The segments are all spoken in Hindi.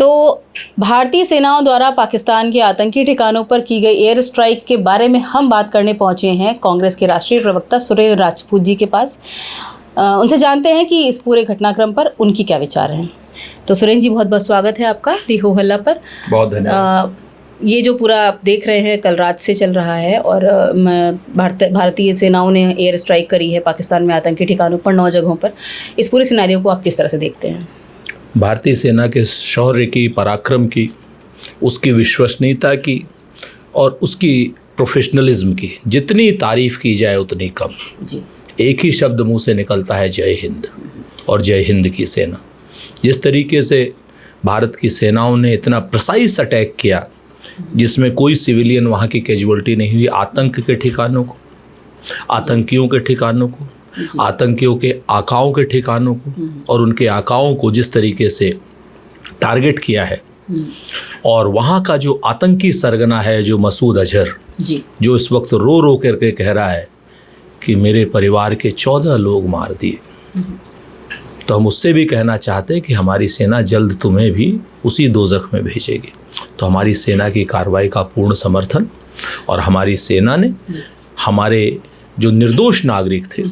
तो भारतीय सेनाओं द्वारा पाकिस्तान के आतंकी ठिकानों पर की गई एयर स्ट्राइक के बारे में हम बात करने पहुंचे हैं कांग्रेस के राष्ट्रीय प्रवक्ता सुरेंद्र राजपूत जी के पास। उनसे जानते हैं कि इस पूरे घटनाक्रम पर उनकी क्या विचार हैं। तो सुरेंद्र जी, बहुत बहुत स्वागत है आपका दी हो हल्ला पर। बहुत धन्यवाद। ये जो पूरा आप देख रहे हैं कल रात से चल रहा है और भारतीय सेनाओं ने एयर स्ट्राइक करी है पाकिस्तान में आतंकी ठिकानों पर 9 जगहों पर। इस पूरे सिनेरियो को आप किस तरह से देखते हैं? भारतीय सेना के शौर्य की, पराक्रम की, उसकी विश्वसनीयता की और उसकी प्रोफेशनलिज्म की जितनी तारीफ़ की जाए उतनी कम। जी। एक ही शब्द मुंह से निकलता है, जय हिंद और जय हिंद की सेना। जिस तरीके से भारत की सेनाओं ने इतना प्रिसाइज अटैक किया जिसमें कोई सिविलियन वहाँ की कैजुअल्टी नहीं हुई, आतंक के ठिकानों को, आतंकियों के ठिकानों को, आतंकियों के आकाओं के ठिकानों को और उनके आकाओं को जिस तरीके से टारगेट किया है, और वहाँ का जो आतंकी सरगना है जो मसूद अजहर, जो इस वक्त रो रो करके कह रहा है कि मेरे परिवार के 14 लोग मार दिए, तो हम उससे भी कहना चाहते हैं कि हमारी सेना जल्द तुम्हें भी उसी दोज़ख में भेजेगी। तो हमारी सेना की कार्रवाई का पूर्ण समर्थन, और हमारी सेना ने हमारे जो निर्दोष नागरिक थे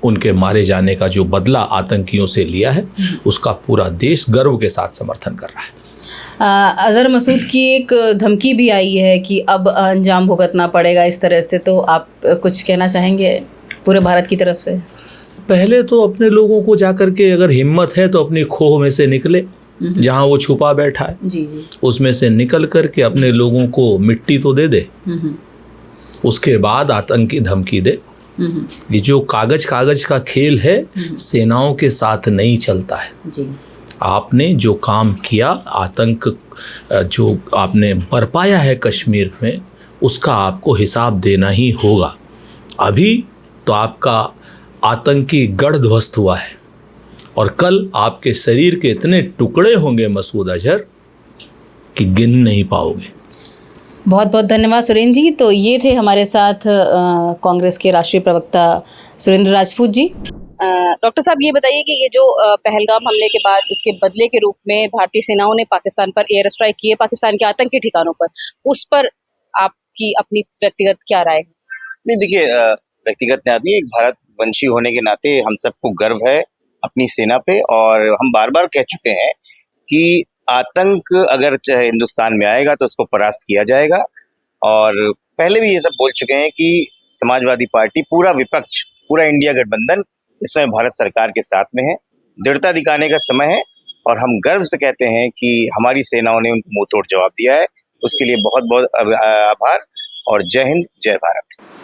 उनके मारे जाने का जो बदला आतंकियों से लिया है उसका पूरा देश गर्व के साथ समर्थन कर रहा है। अजहर मसूद की एक धमकी भी आई है कि अब अंजाम भुगतना पड़ेगा इस तरह से, तो आप कुछ कहना चाहेंगे पूरे भारत की तरफ से? पहले तो अपने लोगों को जाकर के, अगर हिम्मत है तो अपनी खोह में से निकले जहाँ वो छुपा बैठा है, जी जी, उसमें से निकल करके अपने लोगों को मिट्टी तो दे दे, उसके बाद आतंकी धमकी दे। ये जो कागज का खेल है सेनाओं के साथ नहीं चलता है। जी। आपने जो काम किया, आतंक जो आपने बरपाया है कश्मीर में, उसका आपको हिसाब देना ही होगा। अभी तो आपका आतंकी गढ़ ध्वस्त हुआ है और कल आपके शरीर के इतने टुकड़े होंगे मसूद अजहर कि गिन नहीं पाओगे। बहुत बहुत धन्यवाद सुरेंद्र जी। तो ये थे हमारे साथ कांग्रेस के राष्ट्रीय प्रवक्ता सुरेंद्र राजपूत जी। डॉक्टर साहब, ये बताइए कि ये जो पहलगाम हमले के बाद उसके बदले के रूप में भारतीय सेनाओं ने पाकिस्तान पर एयर स्ट्राइक की है, पाकिस्तान के आतंकी ठिकानों पर, उस पर आपकी अपनी व्यक्तिगत क्या राय है? नहीं, देखिए, व्यक्तिगत नहीं, एक भारतवंशी होने के नाते हम सबको गर्व है अपनी सेना पे, और हम बार बार कह चुके हैं कि आतंक अगर चाहे हिंदुस्तान में आएगा तो उसको परास्त किया जाएगा। और पहले भी ये सब बोल चुके हैं कि समाजवादी पार्टी, पूरा विपक्ष, पूरा इंडिया गठबंधन इस समय भारत सरकार के साथ में है। दृढ़ता दिखाने का समय है और हम गर्व से कहते हैं कि हमारी सेनाओं ने उनको मुंह तोड़ जवाब दिया है। उसके लिए बहुत बहुत आभार, और जय हिंद, जय भारत।